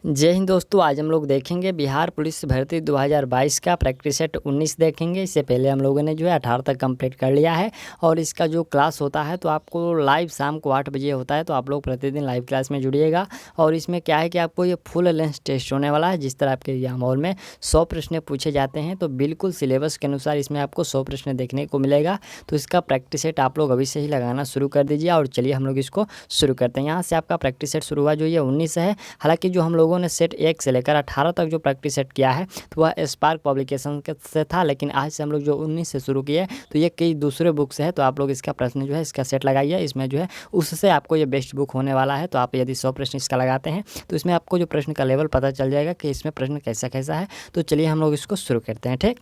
जय हिंद दोस्तों, आज हम लोग देखेंगे बिहार पुलिस भर्ती 2022 का प्रैक्टिस सेट 19 देखेंगे। इससे पहले हम लोगों ने जो है 18 तक कंप्लीट कर लिया है और इसका जो क्लास होता है तो आपको लाइव शाम को 8 बजे होता है, तो आप लोग प्रतिदिन लाइव क्लास में जुड़िएगा। और इसमें क्या है कि आपको ये फुल लेंथ टेस्ट होने वाला है। जिस तरह आपके एग्जाम हॉल में 100 प्रश्न पूछे जाते हैं तो बिल्कुल सिलेबस के अनुसार इसमें आपको 100 प्रश्न देखने को मिलेगा। तो इसका प्रैक्टिस सेट आप लोग अभी से ही लगाना शुरू कर दीजिए और चलिए हम लोग इसको शुरू करते हैं। यहाँ से आपका प्रैक्टिस सेट शुरू हुआ जो ये 19 है। हालांकि जो हम लोगों ने सेट 1 से लेकर 18 तक जो प्रैक्टिस सेट किया है तो वह स्पार्क पब्लिकेशन से था, लेकिन आज से हम लोग जो 19 से शुरू किए तो ये कई दूसरे बुक से है। तो आप लोग इसका प्रश्न जो है इसका सेट लगाइए, इसमें जो है उससे आपको ये बेस्ट बुक होने वाला है। तो आप यदि 100 प्रश्न इसका लगाते हैं तो इसमें आपको जो प्रश्न का लेवल पता चल जाएगा कि इसमें प्रश्न कैसा कैसा है। तो चलिए हम लोग इसको शुरू करते हैं। ठीक,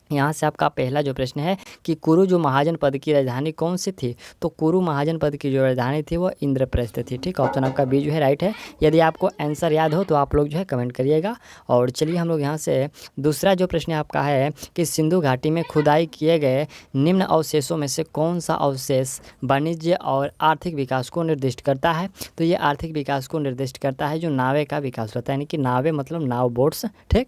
यहाँ से आपका पहला जो प्रश्न है कि कुरु जो महाजन पद की राजधानी कौन सी थी, तो कुरु महाजन पद की जो राजधानी थी वो इंद्रप्रस्थ थी। ठीक, ऑप्शन आपका बी जो है राइट है। यदि आपको आंसर याद हो तो आप लोग जो है कमेंट करिएगा। और चलिए हम लोग यहाँ से दूसरा जो प्रश्न आपका है कि सिंधु घाटी में खुदाई किए गए निम्न अवशेषों में से कौन सा अवशेष वाणिज्य और आर्थिक विकास को निर्दिष्ट करता है। तो ये आर्थिक विकास को निर्दिष्ट करता है जो नावे का विकास होता है, यानी कि नावे मतलब नाव बोट्स। ठीक,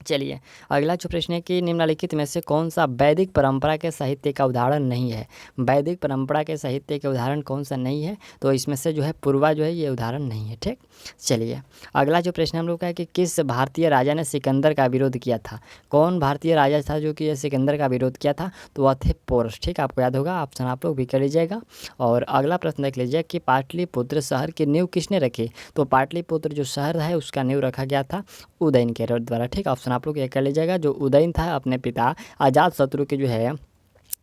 चलिए अगला जो प्रश्न है कि निम्नलिखित में से कौन सा वैदिक परंपरा के साहित्य का उदाहरण नहीं है। वैदिक परंपरा के साहित्य के उदाहरण कौन सा नहीं है, तो इसमें से जो है पूर्वा जो है ये उदाहरण नहीं है। ठीक, चलिए अगला जो प्रश्न हम लोग का है कि किस भारतीय राजा ने सिकंदर का विरोध किया था। कौन भारतीय राजा था जो कि सिकंदर का विरोध किया था, तो वह थे पोरस। ठीक, आपको याद होगा, ऑप्शन आप लोग भी कर लीजिएगा। और अगला प्रश्न देख लीजिए कि पाटलिपुत्र शहर की नींव किसने रखी, तो पाटलिपुत्र जो शहर है उसका नींव रखा गया था उदयन के द्वारा। ठीक, ऑप्शन आप लोग ये कर लीजिएगा। जो उदयन था अपने पिता अजातशत्रु की जो है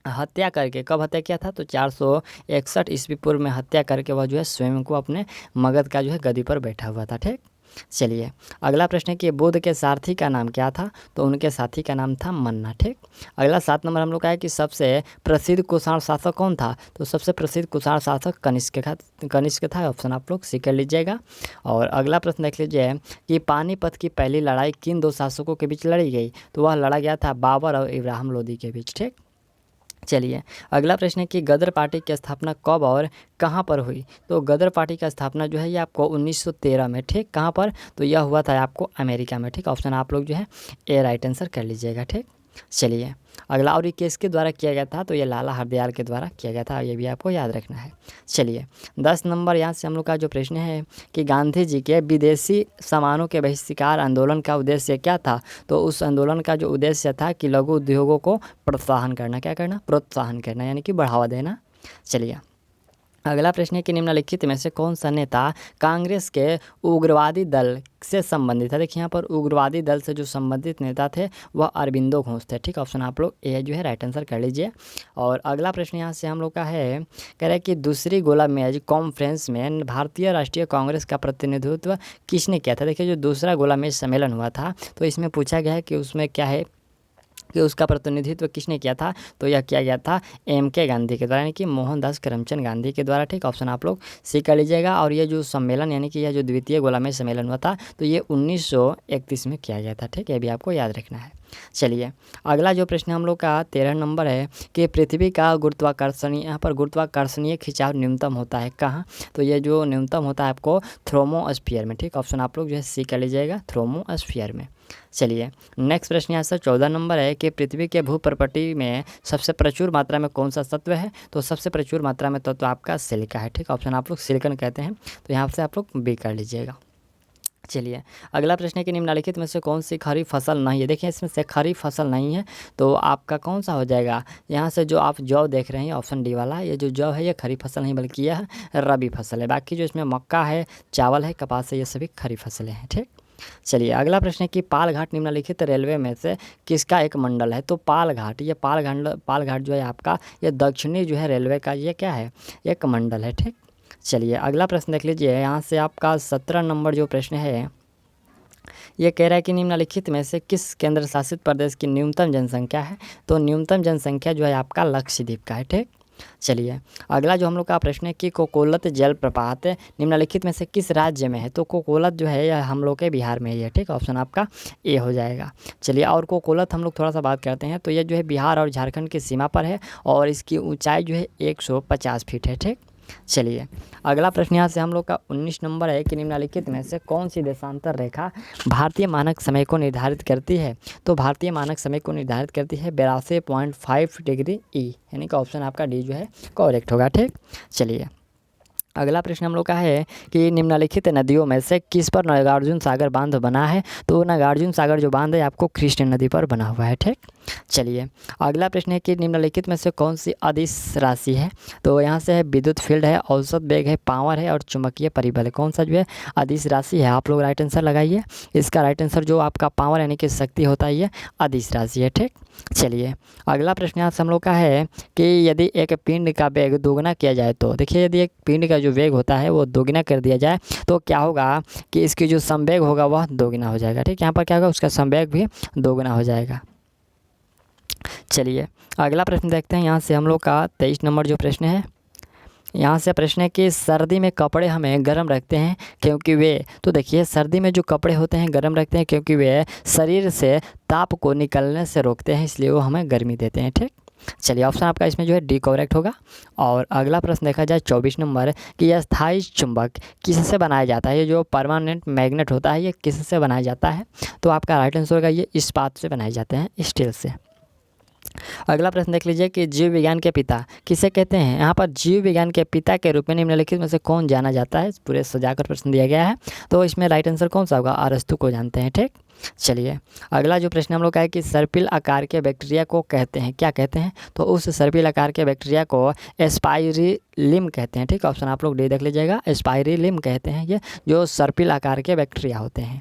हत्या करके, कब हत्या किया था, तो 461 ईस्वी पूर्व में हत्या करके वह जो है स्वयं को अपने मगध का जो है गद्दी पर बैठा हुआ था। ठीक, चलिए अगला प्रश्न है कि बुद्ध के सारथी का नाम क्या था, तो उनके साथी का नाम था मन्ना। ठीक, अगला 7 नंबर हम लोग का है कि सबसे प्रसिद्ध कुषाण शासक कौन था, तो सबसे प्रसिद्ध कुषाण शासक कनिष्क था। ऑप्शन आप लोग सी कर लीजिएगा। और अगला प्रश्न देख लीजिए कि पानीपत की पहली लड़ाई किन दो शासकों के बीच लड़ी गई, तो वह लड़ा गया था बाबर और इब्राहिम लोदी के बीच। ठीक, चलिए अगला प्रश्न है कि गदर पार्टी की स्थापना कब और कहाँ पर हुई, तो गदर पार्टी का स्थापना जो है ये आपको 1913 में। ठीक, कहाँ पर, तो यह हुआ था आपको अमेरिका में। ठीक, ऑप्शन आप लोग जो है ए राइट आंसर कर लीजिएगा। ठीक, चलिए अगला, और ये किसके द्वारा किया गया था, तो ये लाला हरदयाल के द्वारा किया गया था, ये भी आपको याद रखना है। चलिए 10 नंबर यहाँ से हम लोग का जो प्रश्न है कि गांधी जी के विदेशी सामानों के बहिष्कार आंदोलन का उद्देश्य क्या था, तो उस आंदोलन का जो उद्देश्य था कि लघु उद्योगों को प्रोत्साहन करना, क्या करना, प्रोत्साहन करना, यानी कि बढ़ावा देना। चलिए अगला प्रश्न है कि निम्नलिखित में से कौन सा नेता कांग्रेस के उग्रवादी दल से संबंधित है। देखिए यहाँ पर उग्रवादी दल से जो संबंधित नेता थे वह अरविंदो घोष थे। ठीक, ऑप्शन आप लोग ए जो है राइट आंसर कर लीजिए। और अगला प्रश्न यहाँ से हम लोग का है, कह रहे हैं कि दूसरी गोला मेज कॉन्फ्रेंस में भारतीय राष्ट्रीय कांग्रेस का प्रतिनिधित्व किसने किया था। देखिए जो दूसरा गोला मेज सम्मेलन हुआ था तो इसमें पूछा गया है कि उसमें क्या है कि उसका प्रतिनिधित्व किसने किया था, तो यह किया गया था MK गांधी के द्वारा, यानी कि मोहनदास करमचंद गांधी के द्वारा। ठीक, ऑप्शन आप लोग सी कर लीजिएगा। और ये जो सम्मेलन यानी कि यह जो द्वितीय गोला मेज सम्मेलन हुआ था तो ये 1931 में किया गया था। ठीक, ये भी आपको याद रखना है। चलिए अगला जो प्रश्न हम लोग का 13 नंबर है कि पृथ्वी का गुरुत्वाकर्षणीय, यहाँ पर गुरुत्वाकर्षणीय खिंचाव न्यूनतम होता है कहाँ, तो ये जो न्यूनतम होता है आपको थ्रोमोस्फीयर में। ठीक, ऑप्शन आप लोग जो है सी कर लीजिएगा, थ्रोमोस्फीयर में। चलिए नेक्स्ट प्रश्न यहाँ से 14 नंबर है कि पृथ्वी के भूप्रपटी में सबसे प्रचुर मात्रा में कौन सा तत्व है, तो सबसे प्रचुर मात्रा में तत्व आपका सिलिका है। ठीक, ऑप्शन आप लोग सिलिकन कहते हैं, तो यहाँ से आप लोग बी कर लीजिएगा। चलिए अगला प्रश्न है कि निम्नलिखित में से कौन सी खरीफ फसल नहीं है। देखिए इसमें से खरीफ फसल नहीं है तो आपका कौन सा हो जाएगा, यहाँ से जो आप जौ देख रहे हैं ऑप्शन डी वाला, ये जो जौ है ये खरीफ फसल नहीं बल्कि यह रबी फसल है। बाकी जो इसमें मक्का है, चावल है, कपास है, ये सभी खरीफ फसलें हैं। ठीक, चलिए अगला प्रश्न है कि पालघाट निम्नलिखित रेलवे में से किसका एक मंडल है, तो पालघाट, ये पालघाट जो है आपका ये दक्षिणी जो है रेलवे का ये क्या है, एक मंडल है। ठीक, चलिए अगला प्रश्न देख लीजिए। यहाँ से आपका 17 नंबर जो प्रश्न है ये कह रहा है कि निम्नलिखित में से किस केंद्र शासित प्रदेश की न्यूनतम जनसंख्या है, तो न्यूनतम जनसंख्या जो है आपका लक्षद्वीप का है। ठीक, चलिए अगला जो हम लोग का प्रश्न है कि कोकोलत जलप्रपात निम्नलिखित में से किस राज्य में है, तो कोकोलत जो है यह हम लोग के बिहार में ही है। ठीक, ऑप्शन आपका ए हो जाएगा। चलिए और कोकोलत हम लोग थोड़ा सा बात करते हैं, तो ये जो है बिहार और झारखंड की सीमा पर है और इसकी ऊंचाई जो है 150 फीट है। ठीक, चलिए अगला प्रश्न यहाँ से हम लोग का 19 नंबर है कि निम्नलिखित में से कौन सी देशांतर रेखा भारतीय मानक समय को निर्धारित करती है। तो भारतीय मानक समय को निर्धारित करती है 82.5 डिग्री ई, यानी कि ऑप्शन आपका डी जो है करेक्ट होगा। ठीक, चलिए अगला प्रश्न हम लोग का है कि निम्नलिखित नदियों में से किस पर नागार्जुन सागर बांध बना है। तो नागार्जुन सागर जो बांध है आपको कृष्ण नदी पर बना हुआ है। ठीक, चलिए अगला प्रश्न है कि निम्नलिखित में से कौन सी अदिश राशि है। तो यहाँ से है विद्युत फील्ड है, औसत वेग है, पावर है और चुंबकीय परिबल है। कौन सा जो है अदिश राशि है, आप लोग राइट आंसर लगाइए। इसका राइट आंसर जो आपका पावर यानी कि शक्ति होता है ये अदिश राशि है। ठीक, चलिए अगला प्रश्न यहाँ से हम लोग का है कि यदि एक पिंड का वेग दोगुना किया जाए तो देखिए यदि एक पिंड का जो वेग होता है वो दोगुना कर दिया जाए तो क्या होगा कि इसकी जो संवेग होगा वह दोगुना हो जाएगा। ठीक, यहाँ पर क्या होगा उसका संवेग भी दोगुना हो जाएगा। चलिए अगला प्रश्न देखते हैं। यहाँ से हम लोग का 23 नंबर जो प्रश्न है, यहाँ से प्रश्न है कि सर्दी में कपड़े हमें गर्म रखते हैं क्योंकि वे, तो देखिए सर्दी में जो कपड़े होते हैं गर्म रखते हैं क्योंकि वे शरीर से ताप को निकलने से रोकते हैं, इसलिए वो हमें गर्मी देते हैं। ठीक, चलिए ऑप्शन आपका इसमें जो है डी करेक्ट होगा। और अगला प्रश्न देखा जाए 24 नंबर कि यह स्थायी चुंबक किससे बनाया जाता है। ये जो परमानेंट मैग्नेट होता है ये किससे बनाया जाता है। तो आपका राइट आंसर होगा ये इस्पात से बनाए जाते हैं, स्टील से। अगला प्रश्न देख लीजिए कि जीव विज्ञान के पिता किसे कहते हैं। यहाँ पर जीव विज्ञान के पिता के रूप में निम्नलिखित में से कौन जाना जाता है, पूरे सजाकर प्रश्न दिया गया है। तो इसमें राइट आंसर कौन सा होगा, अरस्तु को जानते हैं। ठीक, चलिए अगला जो प्रश्न हम लोग का है कि सर्पिल आकार के बैक्टीरिया को कहते हैं, क्या कहते हैं। तो उस सर्पिल आकार के बैक्टीरिया को एस्पाइरिलिम कहते हैं। ठीक, ऑप्शन आप लोग डी देख लीजिएगा, एस्पाइरिलिम कहते हैं ये जो सर्पिल आकार के बैक्टीरिया होते हैं।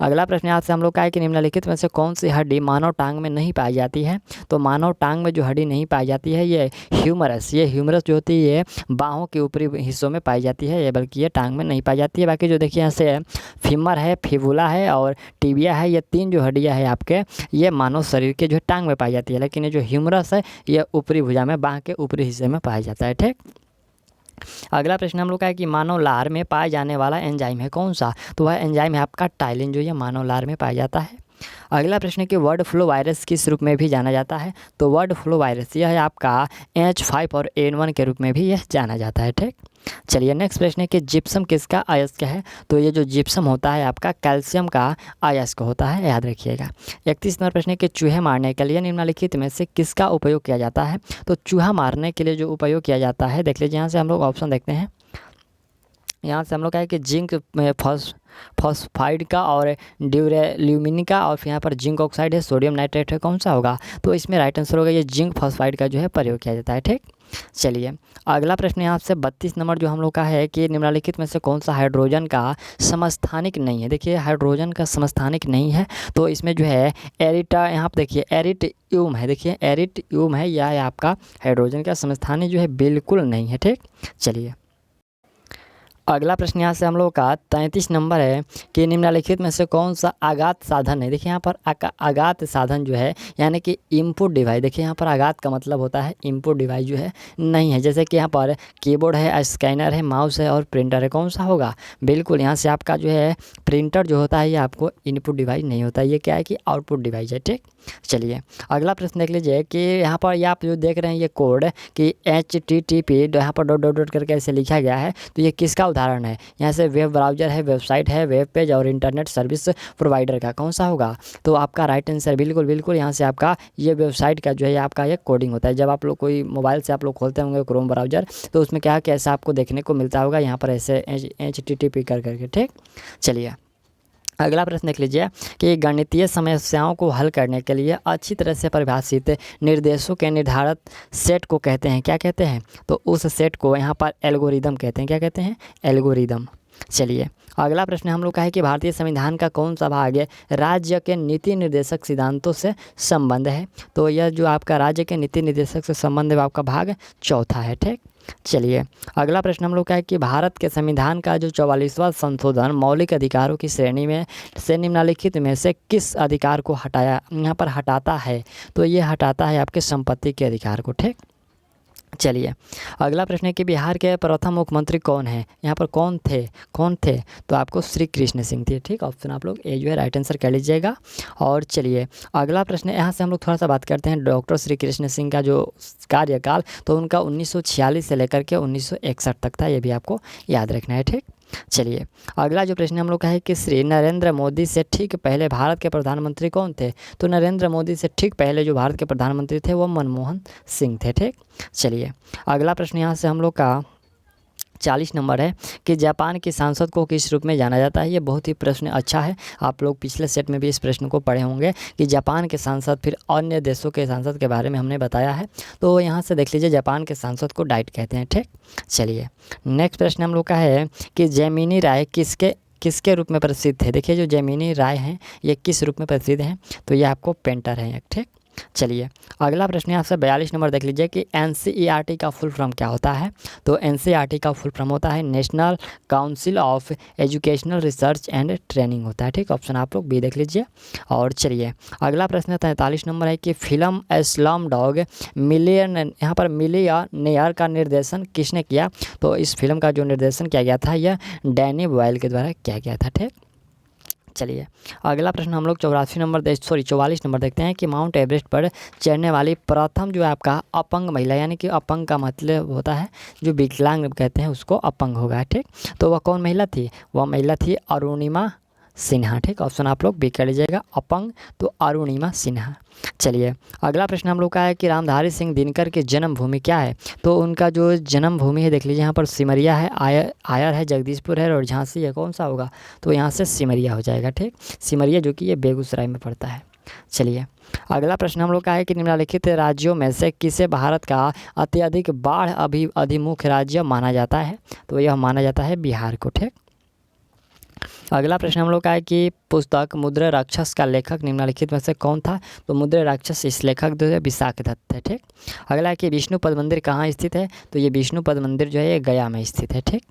अगला प्रश्न यहाँ से हम लोग का है कि निम्नलिखित में से कौन सी हड्डी मानव टांग में नहीं पाई जाती है। तो मानव टांग में जो हड्डी नहीं पाई जाती है ये ह्यूमरस, ये ह्यूमरस जो होती है ये बाहों के ऊपरी हिस्सों में पाई जाती है, ये बल्कि ये टांग में नहीं पाई जाती है। बाकी जो देखिए यहाँ से फीमर है, फिबुला है और टिबिया है, ये तीन जो हड्डियाँ है आपके ये मानव शरीर के जो टांग में पाई जाती है, लेकिन ये जो ह्यूमरस है ये ऊपरी भुजा में बाह के ऊपरी हिस्से में पाया जाता है। ठीक, अगला प्रश्न हम लोग का है कि मानव लार में पाया जाने वाला एंजाइम है कौन सा। तो वह एंजाइम है आपका टाइलिन, जो ये मानव लार में पाया जाता है। अगला प्रश्न है कि बर्ड फ्लू वायरस किस रूप में भी जाना जाता है। तो बर्ड फ्लू वायरस यह है आपका H5 और N1 के रूप में भी यह जाना जाता है। ठीक, चलिए नेक्स्ट प्रश्न है कि जिप्सम किसका अयस्क है। तो ये जो जिप्सम होता है आपका कैल्शियम का अयस्क होता है, याद रखिएगा। 31 नंबर प्रश्न है कि चूहे मारने के लिए निम्नलिखित में से किसका उपयोग किया जाता है। तो चूहा मारने के लिए जो उपयोग किया जाता है देख लीजिए, यहाँ से हम लोग ऑप्शन देखते हैं। यहाँ से हम लोग का है कि जिंक में फॉस्फाइड का और ड्यूरेल्यूमिनी का, और फिर यहाँ पर जिंक ऑक्साइड है, सोडियम नाइट्रेट है, कौन सा होगा। तो इसमें राइट आंसर होगा ये जिंक फॉस्फाइड का जो है प्रयोग किया जाता है। ठीक, चलिए अगला प्रश्न यहाँ से 32 नंबर जो हम लोग का है कि निम्नलिखित में से कौन सा हाइड्रोजन का समस्थानिक नहीं है। देखिए हाइड्रोजन का समस्थानिक नहीं है तो इसमें जो है एरिटा, यहाँ पर देखिए एरिटियम है, देखिए एरिटियम है, यह है आपका हाइड्रोजन का समस्थानिक जो है बिल्कुल नहीं है। ठीक, चलिए अगला प्रश्न यहाँ से हम लोग का 33 नंबर है कि निम्नलिखित में से कौन सा आघात साधन है। देखिए यहाँ पर आघात साधन जो है यानी कि इनपुट डिवाइस, देखिए यहाँ पर आघात का मतलब होता है इनपुट डिवाइस जो है नहीं है। जैसे कि यहाँ पर कीबोर्ड है, स्कैनर है, माउस है और प्रिंटर है, कौन सा होगा। बिल्कुल यहाँ से आपका जो है प्रिंटर जो होता है ये आपको इनपुट डिवाइस नहीं होता, ये क्या है कि आउटपुट डिवाइस है। ठीक, चलिए अगला प्रश्न देख लीजिए कि यहाँ पर ये आप जो देख रहे हैं ये कोड कि HTTP यहाँ पर डॉट डॉट डॉट करके ऐसे लिखा गया है, तो ये किसका उदाहरण है। यहाँ से वेब ब्राउज़र है, वेबसाइट है, वेब पेज और इंटरनेट सर्विस प्रोवाइडर का, कौन सा होगा। तो आपका राइट आंसर बिल्कुल यहाँ से आपका ये वेबसाइट का जो है आपका ये कोडिंग होता है। जब आप लोग कोई मोबाइल से आप लोग खोलते होंगे क्रोम ब्राउज़र तो उसमें क्या कैसा आपको देखने को मिलता होगा, यहाँ पर ऐसे HTTP करके। ठीक, चलिए अगला प्रश्न देख लीजिए कि गणितीय समस्याओं को हल करने के लिए अच्छी तरह से परिभाषित निर्देशों के निर्धारित सेट को कहते हैं, क्या कहते हैं। तो उस सेट को यहाँ पर एल्गोरिदम कहते हैं, क्या कहते हैं, एल्गोरिदम। चलिए अगला प्रश्न हम लोग का है कि भारतीय संविधान का कौन सा भाग है राज्य के नीति निर्देशक सिद्धांतों से संबंध है। तो यह जो आपका राज्य के नीति निर्देशक से संबंध है आपका भाग चौथा है। ठीक, चलिए अगला प्रश्न हम लोग का है कि भारत के संविधान का जो 44वां संशोधन मौलिक अधिकारों की श्रेणी में से निम्नलिखित में से किस अधिकार को यहाँ पर हटाता है। तो ये हटाता है आपके संपत्ति के अधिकार को। ठीक, चलिए, अगला प्रश्न है कि बिहार के प्रथम मुख्यमंत्री कौन है? यहाँ पर कौन थे? तो आपको श्री कृष्ण सिंह थे। ठीक, ऑप्शन आप लोग ए जो है राइट आंसर कर लीजिएगा। और चलिए अगला प्रश्न है, यहाँ से हम लोग थोड़ा सा बात करते हैं डॉक्टर श्री कृष्ण सिंह का जो कार्यकाल, तो उनका 1946 से लेकर के 1961 तक था, ये भी आपको याद रखना है। ठीक, चलिए अगला जो प्रश्न हम लोग का है कि श्री नरेंद्र मोदी से ठीक पहले भारत के प्रधानमंत्री कौन थे? तो नरेंद्र मोदी से ठीक पहले जो भारत के प्रधानमंत्री थे वो मनमोहन सिंह थे। ठीक, चलिए अगला प्रश्न यहाँ से हम लोग का 40 नंबर है कि जापान की सांसद को किस रूप में जाना जाता है? ये बहुत ही प्रश्न अच्छा है, आप लोग पिछले सेट में भी इस प्रश्न को पढ़े होंगे कि जापान के सांसद, फिर अन्य देशों के सांसद के बारे में हमने बताया है। तो यहाँ से देख लीजिए, जापान के सांसद को डाइट कहते हैं। ठीक, चलिए नेक्स्ट प्रश्न हम लोग का है कि जैमिनी राय किसके रूप में प्रसिद्ध है? देखिए जो जैमिनी राय हैं ये किस रूप में प्रसिद्ध हैं? तो ये आपको पेंटर हैं। ठीक, चलिए अगला प्रश्न है आपसे 42 नंबर देख लीजिए कि एनसीईआरटी का फुल फॉर्म क्या होता है? तो एनसीईआरटी का फुल फॉर्म होता है national council of educational research and training होता है। ठीक, ऑप्शन आप लोग बी देख लीजिए। और चलिए अगला प्रश्न 43 नंबर है कि फिल्म एस्लम डॉग यहाँ पर मिलियनेयर का निर्देशन किसने किया? तो इस फिल्म का जो निर्देशन किया गया था यह डैनी बॉयल के द्वारा किया गया था। ठीक, चलिए अगला प्रश्न हम लोग 44 नंबर देखते हैं कि माउंट एवरेस्ट पर चढ़ने वाली प्रथम जो है आपका अपंग महिला, यानी कि अपंग का मतलब होता है जो विकलांग कहते हैं उसको अपंग होगा। ठीक, तो वह कौन महिला थी? वह महिला थी अरुणिमा सिन्हा। ठीक, ऑप्शन आप लोग बी कर लीजिएगा, अपंग तो अरुणिमा सिन्हा। चलिए अगला प्रश्न हम लोग का है कि रामधारी सिंह दिनकर की जन्मभूमि क्या है? तो उनका जो जन्मभूमि है देख लीजिए, यहाँ पर सिमरिया है, आयर है, जगदीशपुर है और झांसी है। कौन सा होगा? तो यहाँ से सिमरिया हो जाएगा। ठीक, सिमरिया जो कि ये बेगूसराय में पड़ता है। चलिए अगला प्रश्न हम लोग का है कि निम्नलिखित राज्यों में से किसे भारत का अत्यधिक बाढ़ अभिमुख राज्य माना जाता है? तो यह माना जाता है बिहार को। ठीक, अगला प्रश्न हम लोग का है कि पुस्तक मुद्रा राक्षस का लेखक निम्नलिखित में से कौन था? तो मुद्रा राक्षस इस लेखक जो है विशाख दत्त है। ठीक, अगला है कि विष्णु पद मंदिर कहाँ स्थित है? तो ये विष्णु पद मंदिर जो है ये गया में स्थित है। ठीक,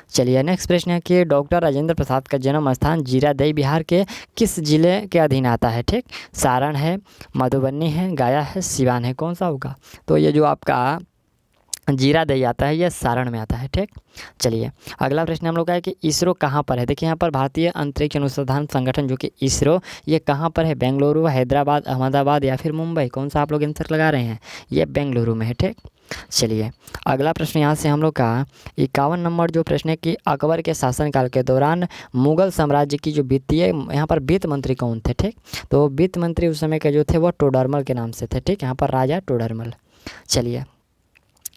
चलिए नेक्स्ट प्रश्न है कि डॉक्टर राजेंद्र प्रसाद का जन्म स्थान जीरादेई बिहार के किस जिले के अधीन आता है? ठीक, सारण है, मधुबनी है, गया है, सिवान है। कौन सा होगा? तो ये जो आपका जीरादेई आता है ये सारण में आता है। ठीक, चलिए अगला प्रश्न हम लोग का है कि इसरो कहाँ पर है? देखिए यहाँ पर भारतीय अंतरिक्ष अनुसंधान संगठन जो कि इसरो, ये कहाँ पर है? बेंगलुरु, हैदराबाद, अहमदाबाद या फिर मुंबई? कौन सा आप लोग आंसर लगा रहे हैं? ये बेंगलुरु में है। ठीक, चलिए अगला प्रश्न यहाँ से हम लोग का 51 नंबर जो प्रश्न है कि अकबर के शासनकाल के दौरान मुगल साम्राज्य की जो यहाँ पर वित्त मंत्री कौन थे? ठीक, तो वित्त मंत्री उस समय के जो थे वो टोडरमल के नाम से थे। ठीक, यहाँ पर राजा टोडरमल। चलिए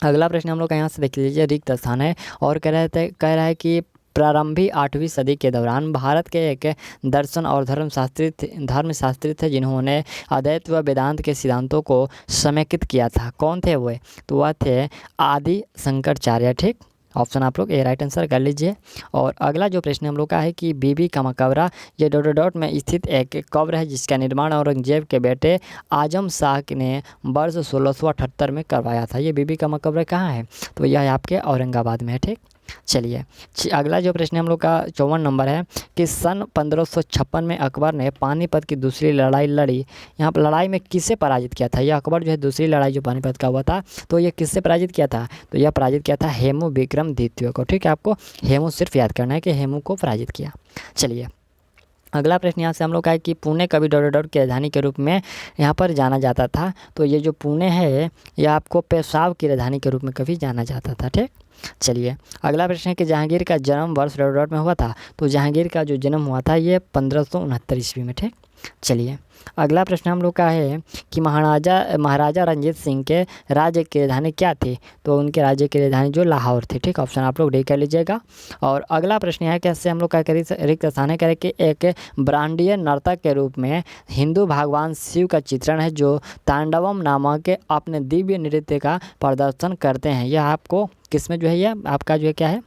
अगला प्रश्न हम लोग का यहाँ से देख लीजिए, रिक्त स्थान है और कह रहा है कि प्रारंभिक 8वीं सदी के दौरान भारत के एक दर्शन और धर्मशास्त्री थे जिन्होंने अद्वैत व वेदांत के सिद्धांतों को समेकित किया था। कौन थे वह? तो वह थे आदि शंकराचार्य। ठीक, ऑप्शन आप लोग ए राइट आंसर कर लीजिए। और अगला जो प्रश्न हम लोग का है कि बीबी का मकबरा ये डॉट में स्थित एक कब्र है जिसका निर्माण औरंगजेब के बेटे आजम शाह ने वर्ष 1678 में करवाया था। ये बीबी का मकबरा कहाँ है? तो यह आपके औरंगाबाद में है। ठीक, चलिए अगला जो प्रश्न हम लोग का 54 नंबर है कि सन 1556 में अकबर ने पानीपत की दूसरी लड़ाई लड़ी। यहाँ पर लड़ाई में किसे पराजित किया था? यह अकबर जो है दूसरी लड़ाई जो पानीपत का हुआ था तो यह किससे पराजित किया था? तो यह पराजित किया था हेमू विक्रम द्वितीय को। ठीक है, आपको हेमू सिर्फ याद करना है कि हेमू को पराजित किया। चलिए अगला प्रश्न यहाँ से हम लोग का है कि पुणे कभी डॉट की राजधानी के रूप में यहाँ पर जाना जाता था। तो ये जो पुणे है यह आपको पेशाब की राजधानी के रूप में कभी जाना जाता था। ठीक, चलिए अगला प्रश्न है कि जहांगीर का जन्म वर्ष डॉट में हुआ था। तो जहांगीर का जो जन्म हुआ था ये 1569 ईस्वी में। ठीक, चलिए अगला प्रश्न हम लोग का है कि महाराजा रंजीत सिंह के राज्य की राजधानी क्या थी? तो उनके राज्य की राजधानी जो लाहौर थी। ठीक, ऑप्शन आप लोग डी कर लीजिएगा। और अगला प्रश्न है कैसे हम लोग का रिक्त स्थान है करें कि एक ब्रांडीय नर्तक के रूप में हिंदू भगवान शिव का चित्रण है जो तांडवम नामक अपने दिव्य नृत्य का प्रदर्शन करते हैं। यह आपको किसमें जो है यह आपका जो है क्या है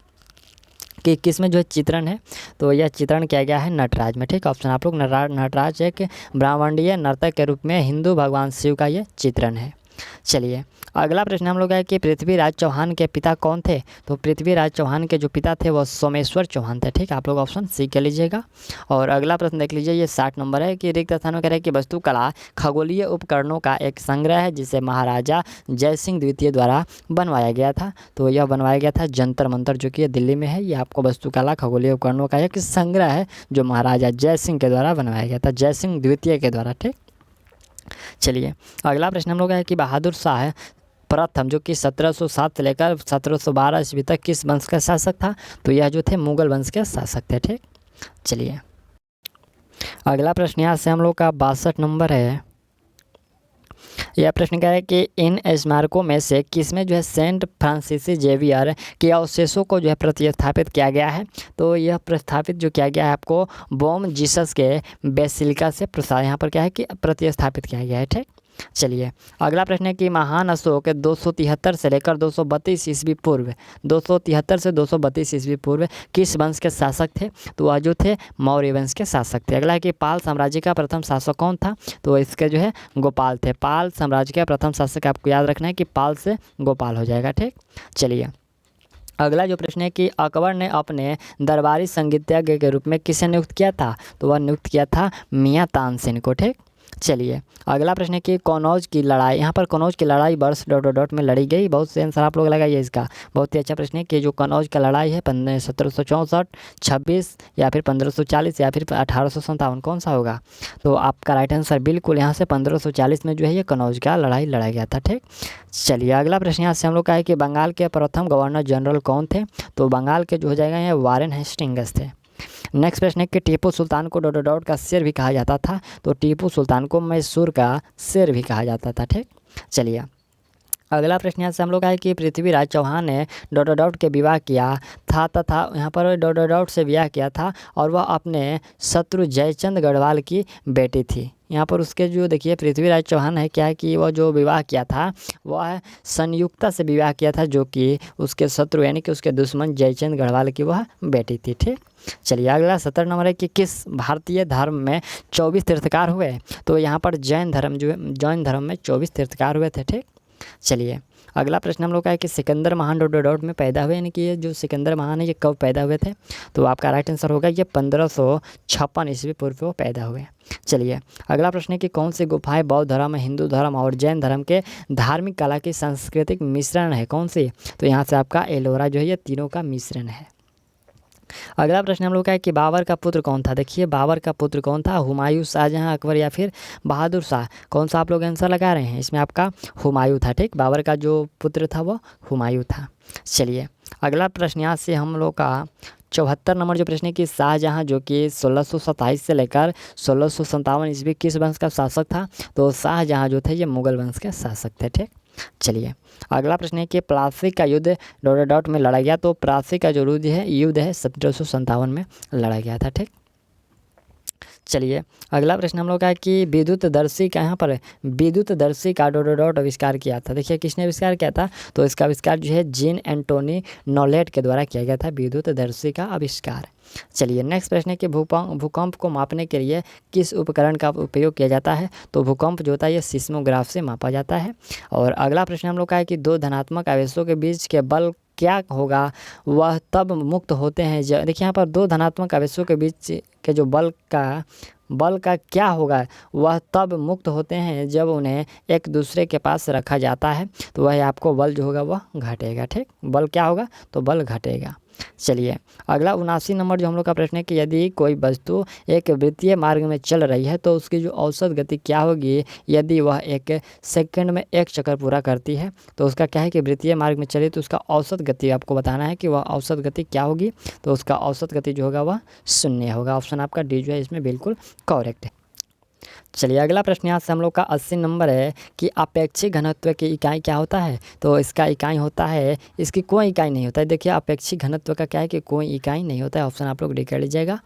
कि किसमें जो है चित्रण है? तो यह चित्रण किया गया है नटराज में। ठीक, ऑप्शन आप लोग नटराज एक ब्राह्मणीय नर्तक के रूप में हिंदू भगवान शिव का यह चित्रण है। चलिए अगला प्रश्न हम लोग है कि पृथ्वीराज चौहान के पिता कौन थे। तो पृथ्वीराज चौहान के जो पिता थे वो सोमेश्वर चौहान थे। ठीक, आप लोग ऑप्शन सी के लीजिएगा। और अगला प्रश्न देख लीजिए, ये 60 नंबर है कि रिक्त स्थान में कह रहे हैं कि वस्तुकला खगोलीय उपकरणों का एक संग्रह है जिसे महाराजा जयसिंह द्वितीय द्वारा बनवाया गया था। तो यह बनवाया गया था जंतर मंतर जो कि ये दिल्ली में है। ये आपको वस्तुकला खगोलीय उपकरणों का एक संग्रह है जो महाराजा जयसिंह के द्वारा बनवाया गया था, जयसिंह द्वितीय के द्वारा। ठीक, चलिए अगला प्रश्न हम लोग है कि बहादुर शाह प्रथम जो कि 1707 से लेकर 1712 ईस्वी तक किस वंश का शासक था। तो यह जो थे मुगल वंश के शासक थे। ठीक, चलिए अगला प्रश्न यहाँ से हम लोग का 62 नंबर है। यह प्रश्न क्या है कि इन स्मारकों में से किसमें जो है सेंट फ्रांसिस जेवियर के अवशेषों को जो है प्रतिस्थापित किया गया है। तो यह प्रस्थापित जो किया गया है आपको बोम जीसस के बेसिलिका से यहाँ पर क्या है कि प्रतिस्थापित किया गया है। ठीक, चलिए अगला प्रश्न है कि महान अशोक 273 से लेकर 232 ईस्वी पूर्व 273 से 232 ईस्वी पूर्व किस वंश के शासक थे। तो वह जो थे मौर्य वंश के शासक थे। अगला है कि पाल साम्राज्य का प्रथम शासक कौन था। तो इसके जो है गोपाल थे। पाल साम्राज्य का प्रथम शासक आपको याद रखना है कि पाल से गोपाल हो जाएगा। ठीक, चलिए अगला जो प्रश्न है कि अकबर ने अपने दरबारी संगीतज्ञ के रूप में किसे नियुक्त किया था। तो वह नियुक्त किया था मियाँ तानसेन को। ठीक, चलिए अगला प्रश्न है कि कनौज की लड़ाई, यहाँ पर कनौज की लड़ाई वर्ष ... में लड़ी गई। बहुत से आंसर आप लोग लगाइए इसका। बहुत ही अच्छा प्रश्न है कि जो कनौज का लड़ाई है 1764, 26 या फिर 1540 या फिर 1857 कौन सा होगा। तो आपका राइट आंसर बिल्कुल यहाँ से 1540 में जो है ये कनौज का लड़ाई लड़ा गया था। ठीक, चलिए अगला प्रश्न यहाँ से हम लोग का है कि बंगाल के प्रथम गवर्नर जनरल कौन थे। तो बंगाल के जो हो जाएगा ये वारेन हेस्टिंग्स थे। नेक्स्ट प्रश्न है कि टीपू सुल्तान को ... का शेर भी कहा जाता था। तो टीपू सुल्तान को मैसूर का शेर भी कहा जाता था। ठीक, चलिए अगला प्रश्न यहाँ से हम लोग का है कि पृथ्वीराज चौहान ने ... के विवाह किया था तथा यहाँ पर ... से विवाह किया था और वह अपने शत्रु जयचंद गढ़वाल की बेटी थी। यहाँ पर उसके जो देखिए पृथ्वीराज चौहान है क्या है कि वह जो विवाह किया था वह संयुक्ता से विवाह किया था जो कि उसके शत्रु यानी कि उसके दुश्मन जयचंद गढ़वाल की वह बेटी थी। ठीक, चलिए अगला 17 नंबर है कि किस भारतीय धर्म में 24 तीर्थकार हुए। तो यहाँ पर जैन धर्म में 24 तीर्थकार हुए थे। ठीक, चलिए अगला प्रश्न हम लोग का है कि सिकंदर महान ... में पैदा हुए, यानी कि ये जो सिकंदर महान है ये कब पैदा हुए थे। तो आपका राइट आंसर होगा ये 1556 ईस्वी पूर्व वो पैदा हुए। चलिए अगला प्रश्न है कि कौन सी गुफाएं बौद्ध धर्म, हिंदू धर्म और जैन धर्म के धार्मिक कला की सांस्कृतिक मिश्रण है, कौन सी। तो यहाँ से आपका एलोरा जो है ये तीनों का मिश्रण है। अगला प्रश्न हम लोग का है कि बाबर का पुत्र कौन था। देखिए बाबर का पुत्र कौन था, हुमायूं, शाहजहां, अकबर या फिर बहादुर शाह। कौन सा आप लोग आंसर लगा रहे हैं। इसमें आपका हुमायूं था। ठीक, बाबर का जो पुत्र था वो हुमायूं था। चलिए अगला प्रश्न यहाँ से हम लोग का 74 नंबर जो प्रश्न है कि शाहजहां जो कि 1627 से लेकर 1657 ईस्वी किस वंश का शासक था। तो शाहजहां जो थे ये मुगल वंश के शासक थे। ठीक, चलिए अगला प्रश्न है कि प्लासी का युद्ध ... में लड़ा गया। तो प्लासी का जो युद्ध है 1757 में लड़ा गया था। ठीक, चलिए अगला प्रश्न हम लोग का है कि विद्युतदर्शी का यहाँ पर विद्युतदर्शी का ... आविष्कार किया था। देखिए किसने आविष्कार किया था। तो इसका आविष्कार जो है जीन एंटोनी नॉलेट के द्वारा किया गया था, विद्युतदर्शी का आविष्कार। चलिए नेक्स्ट प्रश्न है कि भूकंप को मापने के लिए किस उपकरण का उपयोग किया जाता है। तो भूकंप जो होता है ये सिस्मोग्राफ से मापा जाता है। और अगला प्रश्न हम लोग का है कि दो धनात्मक आवेशों के बीच के बल क्या होगा वह तब मुक्त होते हैं। देखिए यहाँ पर दो धनात्मक आवेशों के बीच के जो बल का क्या होगा वह तब मुक्त होते हैं जब उन्हें एक दूसरे के पास रखा जाता है। तो वह आपको बल जो होगा वह घटेगा। ठीक, बल क्या होगा तो बल घटेगा। चलिए अगला 79 नंबर जो हम लोग का प्रश्न है कि यदि कोई वस्तु एक वृत्तीय मार्ग में चल रही है तो उसकी जो औसत गति क्या होगी। यदि वह 1 सेकंड में 1 चक्कर पूरा करती है तो उसका क्या है कि वृत्तीय मार्ग में चले तो उसका औसत गति आपको बताना है कि वह औसत गति क्या होगी। तो उसका औसत गति जो होगा वह 0 होगा। ऑप्शन आपका डी जो है इसमें बिल्कुल करेक्ट है। चलिए अगला प्रश्न यहाँ से हम लोग का 80 नंबर है कि अपेक्षिक घनत्व की इकाई क्या होता है। तो इसका इकाई होता है, इसकी कोई इकाई नहीं होता है। देखिए अपेक्षिक घनत्व का क्या है कि कोई इकाई नहीं होता है। ऑप्शन आप लोग डी कर लीजिएगा।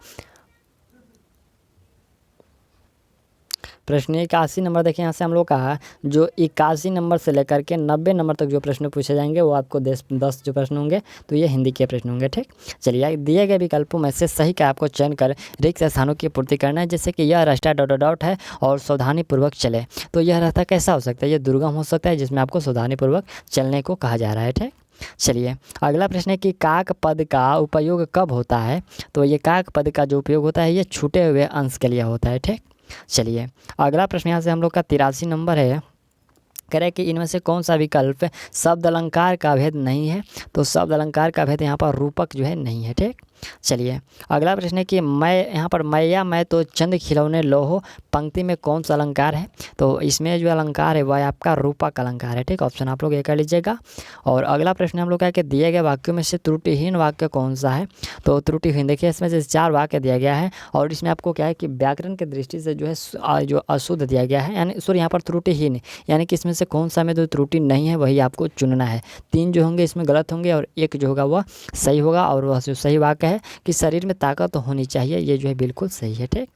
प्रश्न 81 नंबर देखिए, यहाँ से हम लोग का जो 81 नंबर से लेकर के 90 नंबर तक जो प्रश्न पूछे जाएंगे वो आपको 10 जो प्रश्न होंगे तो ये हिंदी के प्रश्न होंगे। ठीक, चलिए दिए गए विकल्पों में से सही का आपको चयन कर रिक्त स्थानों की पूर्ति करना है। जैसे कि यह रास्ता डॉट डॉट है और सावधानी पूर्वक चले, तो यह रास्ता कैसा हो सकता है? ये दुर्गम हो सकता है जिसमें आपको सावधानी पूर्वक चलने को कहा जा रहा है। ठीक, चलिए अगला प्रश्न है कि काक पद का उपयोग कब होता है? तो ये काक पद का जो उपयोग होता है ये छूटे हुए अंश के लिए होता है। ठीक, चलिए अगला प्रश्न यहाँ से हम लोग का 83 नंबर है, कह रहे हैं कि इनमें से कौन सा विकल्प शब्द अलंकार का भेद नहीं है? तो शब्द अलंकार का भेद यहाँ पर रूपक जो है नहीं है। ठीक, चलिए अगला प्रश्न है कि मैं यहाँ पर मैया मैं तो चंद खिलौने लोहो पंक्ति में कौन सा अलंकार है? तो इसमें जो अलंकार है वह आपका रूपक अलंकार है। ठीक, ऑप्शन आप लोग ये कर लीजिएगा। और अगला प्रश्न हम लोग का है कि दिए गए वाक्यों में से त्रुटिहीन वाक्य कौन सा है? तो त्रुटिहीन देखिए इसमें से 4 वाक्य दिया गया है और इसमें आपको क्या है कि व्याकरण की दृष्टि से जो है जो अशुद्ध दिया गया है, यानी सॉरी यहाँ पर त्रुटिहीन, यानी कि इसमें से कौन सा में जो त्रुटि नहीं है वही आपको चुनना है। 3 जो होंगे इसमें गलत होंगे और 1 जो होगा वह सही होगा। और वह जो सही वाक्य है कि शरीर में ताकत होनी चाहिए, ये जो है बिल्कुल सही है। ठीक,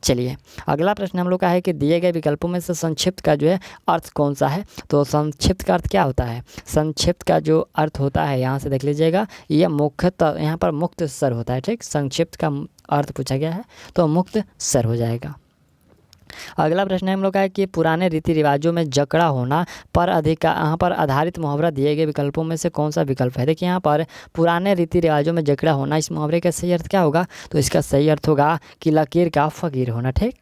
चलिए अगला प्रश्न हम लोग का है कि दिए गए विकल्पों में से संक्षिप्त का जो है अर्थ कौन सा है? तो संक्षिप्त का अर्थ क्या होता है? संक्षिप्त का जो अर्थ होता है यहाँ से देख लीजिएगा, ये मुख्यतः यहाँ पर मुक्त सर होता है। ठीक, संक्षिप्त का अर्थ पूछा गया है तो मुक्त सर हो जाएगा। अगला प्रश्न हम लोग का है कि पुराने रीति रिवाजों में जकड़ा होना पर यहाँ पर आधारित मुहावरा दिए गए विकल्पों में से कौन सा विकल्प है? देखिए यहाँ पर पुराने रीति रिवाजों में जकड़ा होना, इस मुहावरे का सही अर्थ क्या होगा? तो इसका सही अर्थ होगा कि लकीर का फकीर होना। ठीक,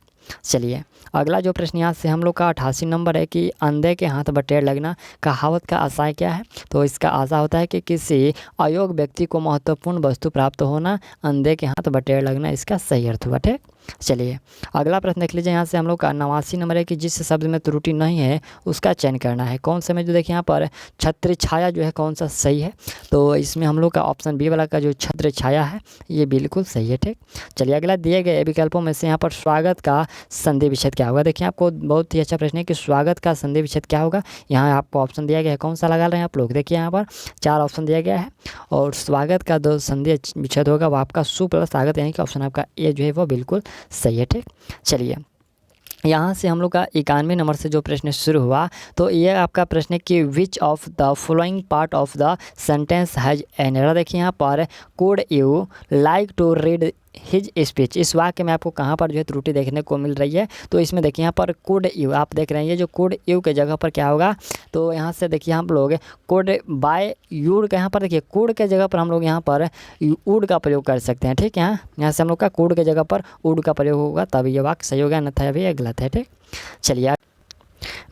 चलिए अगला जो प्रश्न यहाँ से हम लोग का 88 नंबर है कि अंधे के हाथ बटेर लगना कहावत का आशय क्या है? तो इसका आशा होता है कि किसी अयोग्य व्यक्ति को महत्वपूर्ण वस्तु प्राप्त होना, अंधे के हाथ बटेर लगना इसका सही अर्थ हुआ। ठीक, चलिए अगला प्रश्न देख लीजिए, यहाँ से हम लोग का 89 नंबर है कि जिस शब्द में त्रुटि नहीं है उसका चयन करना है। कौन से में जो देखिए यहाँ पर छत्र छाया जो है कौन सा सही है? तो इसमें हम लोग का ऑप्शन बी वाला का जो छत्र छाया है ये बिल्कुल सही है। ठीक, चलिए अगला दिए गए विकल्पों में से यहाँ पर स्वागत का संधि विच्छेद क्या होगा? देखिए आपको बहुत ही अच्छा प्रश्न है कि स्वागत का संधि विच्छेद क्या होगा। यहाँ आपको ऑप्शन दिया गया है, कौन सा लगा रहे हैं आप लोग? देखिए यहाँ पर 4 ऑप्शन दिया गया है और स्वागत का जो संधि विच्छेद होगा वो आपका सु प्लस स्वागत, यानी कि ऑप्शन आपका ए जो है वो बिल्कुल सही है। ठीक, चलिए यहाँ से हम लोग का 91 नंबर से जो प्रश्न शुरू हुआ तो ये आपका प्रश्न है कि which of the following part of the sentence has an error. देखिए यहाँ पर could you like to read his speech, इस वाक्य में आपको कहाँ पर जो है त्रुटि देखने को मिल रही है? तो इसमें देखिए यहाँ पर कुड यू आप देख रहे हैं, ये जो कुड यू के जगह पर क्या होगा? तो यहाँ से देखिए हम लोग कुड बाय यूड का यहाँ पर देखिए कुड के जगह पर हम लोग यहाँ पर वुड का प्रयोग कर सकते हैं। ठीक, यहाँ से हम लोग का कुड के जगह पर वुड का प्रयोग होगा तब ये वाक्य सही होगा, अन्यथा अभी ये गलत है। ठीक, चलिए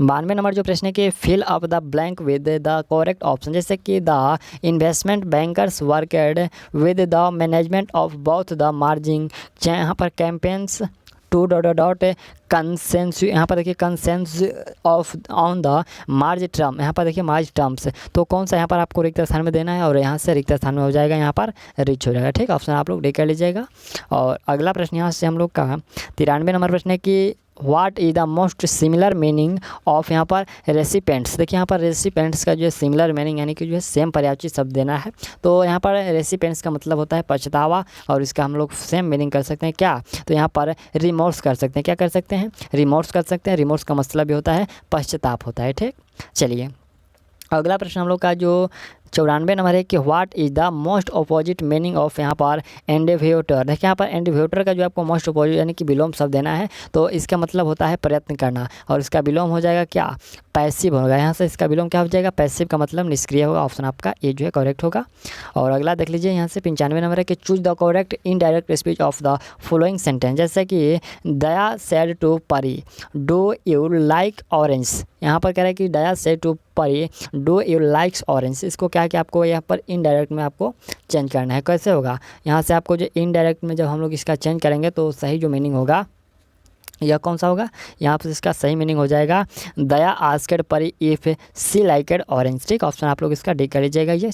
92 नंबर जो प्रश्न है कि fill up the blank with the correct option. जैसे कि the investment bankers worked with the management of both the margin, यहाँ पर campaigns to dot dot consensus, यहाँ पर देखिए consensus of on the merge term, यहाँ पर देखिए मार्ज टर्म्स, तो कौन सा यहाँ पर आपको रिक्त स्थान में देना है और यहाँ से रिक्त स्थान में हो जाएगा, यहाँ पर रिच हो जाएगा। ठीक, ऑप्शन आप लोग डी कर लीजिएगा। और अगला प्रश्न यहाँ से हम लोग का 93 नंबर प्रश्न है कि what is the most similar meaning of यहाँ पर रेसिपेंट्स। देखिए यहाँ पर रेसिपेंट्स का जो है सिमिलर मीनिंग यानी कि जो है सेम पर्यायवाची शब्द देना है। तो यहाँ पर रेसिपेंट्स का मतलब होता है पछतावा और इसका हम लोग सेम मीनिंग कर सकते हैं क्या? तो यहाँ पर रिमोर्स कर सकते हैं। क्या कर सकते हैं? रिमोर्स कर सकते हैं। रिमोर्स का मतलब भी होता है पश्चाताप होता है। ठीक, चलिए अगला प्रश्न हम लोग का जो 94 नंबर है कि what is the most opposite meaning of यहाँ पर एंडेव्यूटर। देखिए यहाँ पर एंडेव्यूटर का जो आपको मोस्ट अपोजिट यानी कि विलोम शब्द देना है, तो इसका मतलब होता है प्रयत्न करना और इसका विलोम हो जाएगा क्या? पैसिव होगा। यहाँ से इसका विलोम क्या हो जाएगा? पैसिव का मतलब निष्क्रिय होगा। ऑप्शन आपका ए जो है करेक्ट होगा। और अगला देख लीजिए यहाँ से 95 नंबर है कि choose the correct indirect speech of the following sentence. जैसे कि दया सेड टू परी डू यू लाइक ऑरेंज, यहाँ पर कह रहा है कि दया सेड टू परी डू यू लाइक्स ऑरेंज, इसको क्या कि आपको यहाँ पर इनडायरेक्ट में आपको चेंज करना है। कैसे होगा? यहाँ से आपको जो इनडायरेक्ट में जब हम लोग इसका चेंज करेंगे तो सही जो मीनिंग होगा यह कौन सा होगा? यहाँ पर इसका सही मीनिंग हो जाएगा दया आस्क्ड परी इफ सी लाइकेड ऑरेंज। ठीक, ऑप्शन आप लोग इसका डी कर लीजिएगा। ये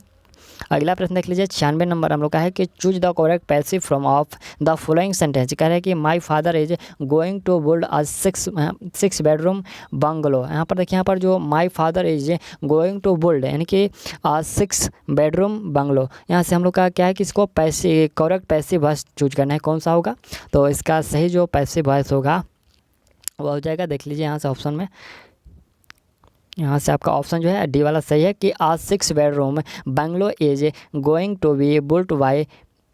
अगला प्रश्न देख लीजिए 96 नंबर हम लोग का है कि choose the correct passive from of the following sentence. कह रहे हैं कि my father is going to build a 6 bedroom bungalow. यहाँ पर देखिए यहाँ पर जो my father is going to build यानी कि 6 बेडरूम बंगलो, यहाँ से हम लोग का क्या है कि इसको करेक्ट पैसिव वॉइस चूज करना है। कौन सा होगा? तो इसका सही जो पैसिव वॉइस होगा वो हो जाएगा, देख लीजिए यहाँ से ऑप्शन में, यहाँ से आपका ऑप्शन जो है डी वाला सही है कि आज 6 bedroom bungalow is going to be built by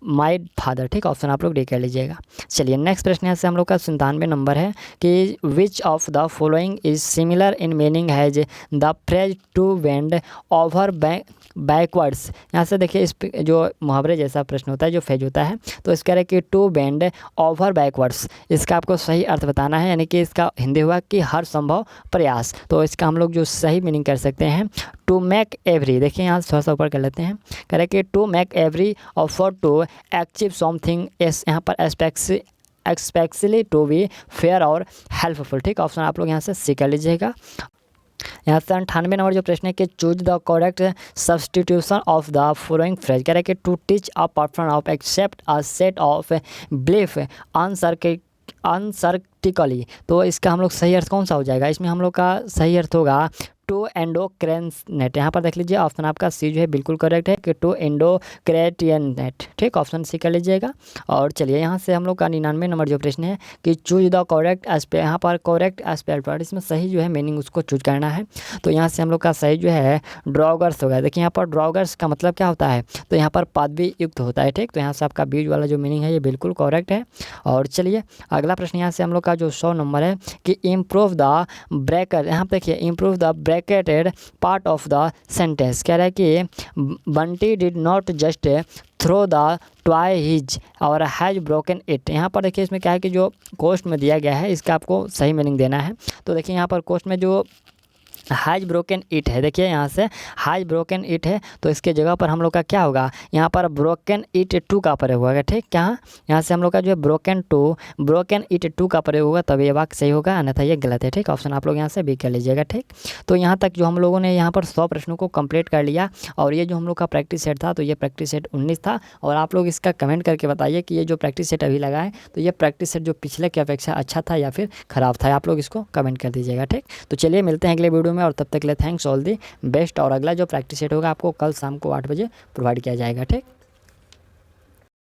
my father. ठीक, ऑप्शन आप लोग डी कर लीजिएगा। चलिए नेक्स्ट प्रश्न यहाँ से हम लोग का 97 नंबर है कि which of the following is similar in meaning has the phrase to bend over backwards. यहाँ से देखिए इस जो मुहावरे जैसा प्रश्न होता है, जो फेज होता है, तो इसका है कि टू बेंड ओवर बैकवर्ड्स, इसका आपको सही अर्थ बताना है, यानी कि इसका हिंदी हुआ कि हर संभव प्रयास। तो इसका हम लोग जो सही मीनिंग कर सकते हैं टू मेक एवरी, देखिए यहाँ से थोड़ा सा ऊपर कर लेते हैं, कह रहे कि to make every offer to achieve something as, यहाँ पर एक्सपेक्टली टू बी फेयर और हेल्पफुल। ठीक, ऑप्शन आप लोग यहाँ से सी कर लीजिएगा। यहाँ से 98 नंबर जो प्रश्न है कि choose the correct substitution of the following phrase, कह रहे कि to teach a person of accept a set of belief uncritically. तो इसका हम लोग सही अर्थ कौन सा हो जाएगा, इसमें हम लोग का सही अर्थ होगा टू एंडोक्रेननेट। यहाँ पर देख लीजिए ऑप्शन आपका सी जो है बिल्कुल करेक्ट है कि टू एंडोक्रेटियनेट। ठीक, ऑप्शन सी कर लीजिएगा। और चलिए यहाँ से हम लोग का 99 नंबर जो प्रश्न है कि चूज द करेक्ट एस्पेक्ट, यहाँ पर करेक्ट एस्पेक्ट पर इसमें सही जो है मीनिंग उसको चूज करना है। तो यहाँ से हम लोग का सही जो है ड्रॉगर्स होगा। देखिए यहाँ पर ड्रॉगर्स का मतलब क्या होता है, तो यहाँ पर पदवी युक्त होता है। ठीक, तो यहाँ से आपका बीज वाला जो मीनिंग है ये बिल्कुल करेक्ट है। और चलिए अगला प्रश्न यहाँ से हम लोग का जो 100 नंबर है कि इम्प्रूव द ब्रैकेट, यहाँ पर देखिए improve the bracketed part of the sentence, कह रहा है कि Bunty did not just throw the toy his और हैज ब्रोकन इट। यहाँ पर देखिए इसमें क्या है कि जो कोस्ट में दिया गया है इसका आपको सही मीनिंग देना है। तो देखिए यहाँ पर कोस्ट में जो हैज ब्रोकन इट है, देखिए यहाँ से हैज ब्रोकन इट है, तो इसके जगह पर हम लोग का क्या होगा, यहाँ पर ब्रोकन इट टू का प्रयोग होगा। ठीक, क्या यहाँ से हम लोग का जो है ब्रोकन इट टू का प्रयोग होगा, तब ये वाक्य सही होगा, अन्यथा ये गलत है। ठीक, ऑप्शन आप लोग यहाँ से बी कर लीजिएगा। ठीक, तो यहाँ तक जो हम लोगों ने यहाँ पर 100 प्रश्नों को कंप्लीट कर लिया, और ये जो हम लोग का प्रैक्टिस सेट था, तो ये प्रैक्टिस सेट 19 था। और आप लोग इसका कमेंट करके बताइए कि ये जो प्रैक्टिस सेट अभी लगाए, तो ये प्रैक्टिस सेट जो पिछले की अपेक्षा अच्छा था या फिर ख़राब था, आप लोग इसको कमेंट कर दीजिएगा। ठीक, तो चलिए मिलते हैं अगले वीडियो में, और तब तक के लिए थैंक्स ऑल दी बेस्ट। और अगला जो प्रैक्टिस सेट होगा आपको कल शाम को 8 बजे प्रोवाइड किया जाएगा। ठीक।